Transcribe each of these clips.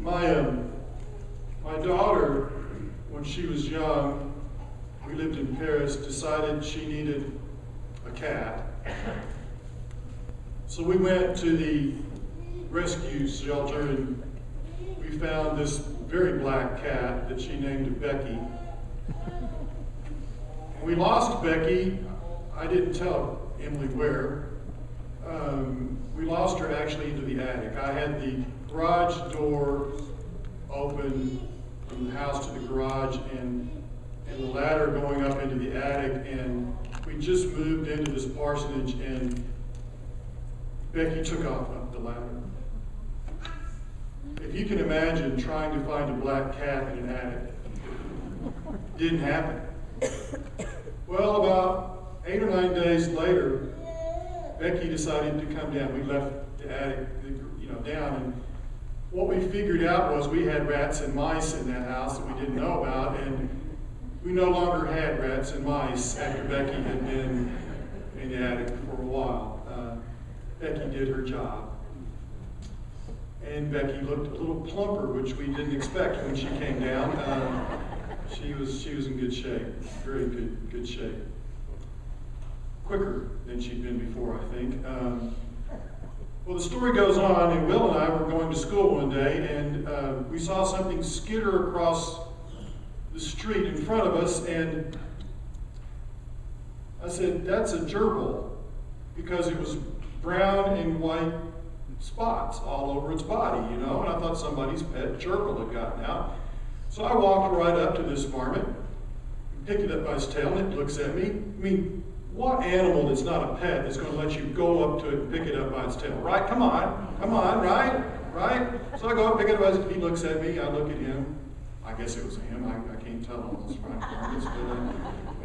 My daughter, when she was young, we lived in Paris, decided she needed a cat. So we went to the rescue shelter and we found this very black cat that she named Becky. We lost Becky. I didn't tell Emily where. We lost her actually into the attic. I had the garage door open from the house to the garage and the ladder going up into the attic, and we just moved into this parsonage and Becky took off up the ladder. If you can imagine trying to find a black cat in an attic, didn't happen. Well, about 8 or 9 days later, Becky decided to come down. We left the attic, down, and what we figured out was we had rats and mice in that house that we didn't know about, and we no longer had rats and mice after Becky had been in the attic for a while. Becky did her job. And Becky looked a little plumper, which we didn't expect when she came down. She was in good shape, very good shape. Quicker than she'd been before, I think. Well, the story goes on, and Will and I were going to school one day, and we saw something skitter across the street in front of us, and I said, "That's a gerbil," because it was brown and white spots all over its body, and I thought somebody's pet gerbil had gotten out. So I walked right up to this varmint, picked it up by its tail, and it looks at me. I mean, what animal that's not a pet is going to let you go up to it and pick it up by its tail, right? Come on, right? So I go up, pick it up by its tail, he looks at me, I look at him. I guess it was him, I can't tell on those front varmints, but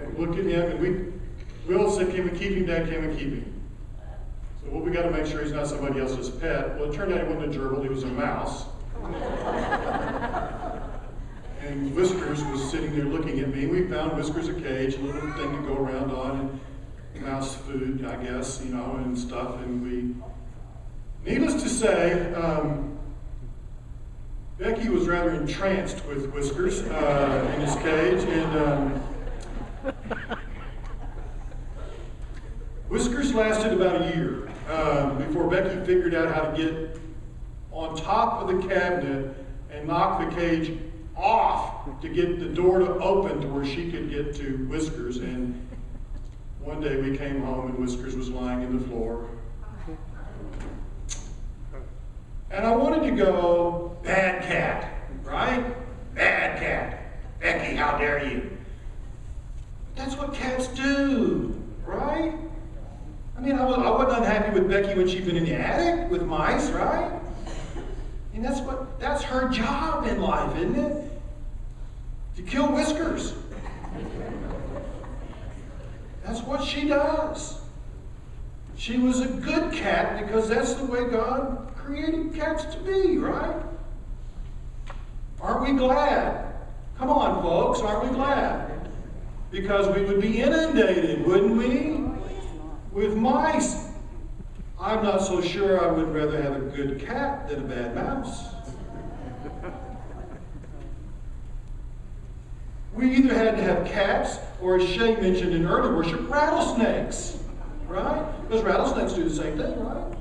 I look at him, and Will said, "Can we keep him, Dad? Can we keep him?" So, well, we got to make sure he's not somebody else's pet. Well, it turned out he wasn't a gerbil, he was a mouse. And Whiskers was sitting there looking at me. We found Whiskers a cage, a little thing to go around on, and mouse food, I guess, and stuff. And needless to say, Becky was rather entranced with Whiskers in his cage, and Whiskers lasted about a year before Becky figured out how to get on top of the cabinet and knock the cage off to get the door to open to where she could get to Whiskers. And one day we came home and Whiskers was lying in the floor. And I wanted to go, "Bad cat," right? "Bad cat. Becky, how dare you?" That's what cats do, right? I mean, I wasn't unhappy with Becky when she'd been in the attic with mice, right? And that's her job in life, isn't it? To kill Whiskers. That's what she does. She was a good cat because that's the way God created cats to be, right? Aren't we glad? Come on, folks, aren't we glad? Because we would be inundated, wouldn't we? With mice. I'm not so sure I would rather have a good cat than a bad mouse. We either had to have cats, or as Shay mentioned in early worship, rattlesnakes, right? Because rattlesnakes do the same thing, right?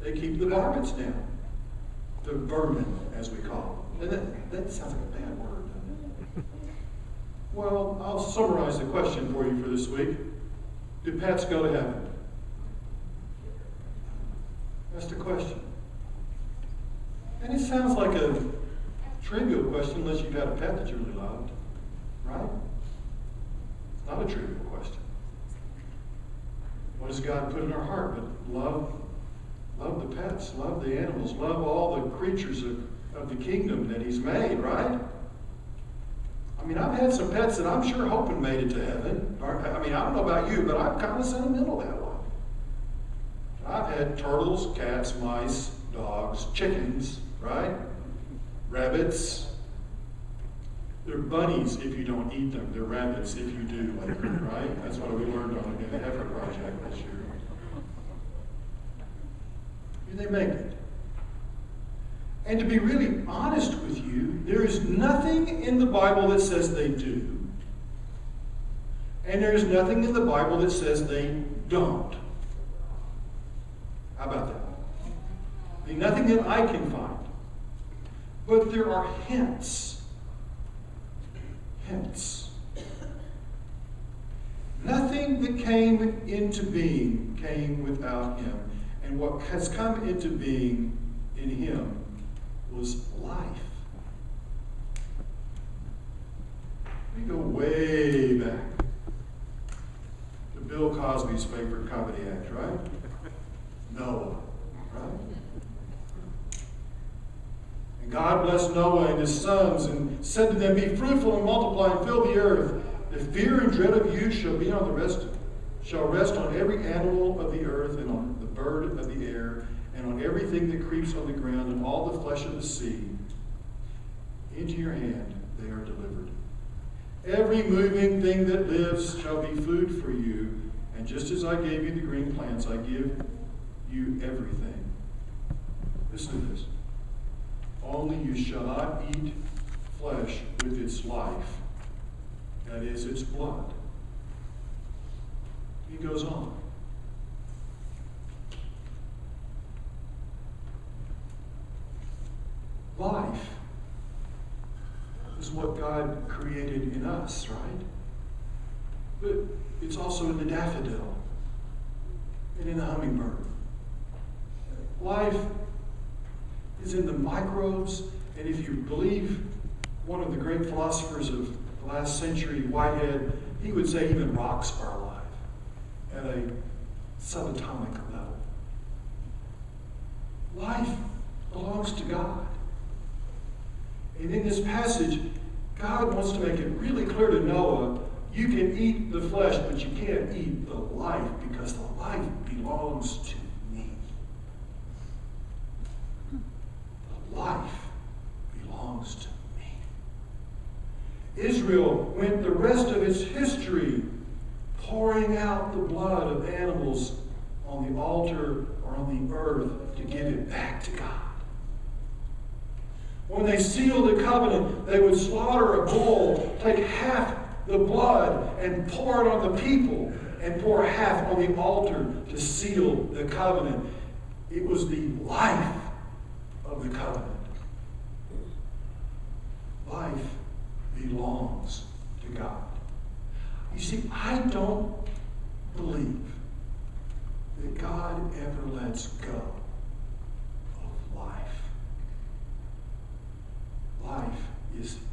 They keep the varmints down. The vermin, as we call them. And that sounds like a bad word, doesn't it? Well, I'll summarize the question for you for this week. Do pets go to heaven? That's the question. And it sounds like a trivial question unless you've had a pet that you really loved, right? It's not a trivial question. What does God put in our heart? But love the pets, love the animals, love all the creatures of the kingdom that He's made, right? I mean, I've had some pets that I'm sure hoping made it to heaven. I mean, I don't know about you, but I'm kind of sentimental that way. I've had turtles, cats, mice, dogs, chickens, right? Rabbits. They're bunnies if you don't eat them. They're rabbits if you do later, right? That's what we learned on the Heifer Project this year. Do they make it? And to be really honest with you, there is nothing in the Bible that says they do. And there is nothing in the Bible that says they don't. How about that? I mean, nothing that I can find. But there are hints. Hints. Nothing that came into being came without him. And what has come into being in him was life. We go way back to Bill Cosby's favorite comedy act, right? Noah, right? And God blessed Noah and his sons and said to them, "Be fruitful and multiply and fill the earth. The fear and dread of you shall rest on every animal of the earth and on the bird of the air and on everything that creeps on the ground and all the flesh of the sea. Into your hand they are delivered. Every moving thing that lives shall be food for you, and just as I gave you the green plants, I give you everything." Listen to this. "Only you shall not eat flesh with its life, that is, its blood." He goes on. Life is what God created in us, right? But it's also in the daffodil and in the hummingbird. Life is in the microbes, and if you believe one of the great philosophers of the last century, Whitehead, he would say even rocks are alive at a subatomic level. Life belongs to God. And in this passage, God wants to make it really clear to Noah, you can eat the flesh, but you can't eat the life, because the life belongs to me. The life belongs to me. Israel went the rest of its history pouring out the blood of animals on the altar or on the earth to give it back to God. When they sealed the covenant, they would slaughter a bull, take half the blood and pour it on the people, and pour half on the altar to seal the covenant. It was the life of the covenant. Life belongs to God. You see, I don't believe that God ever lets go of life. Life is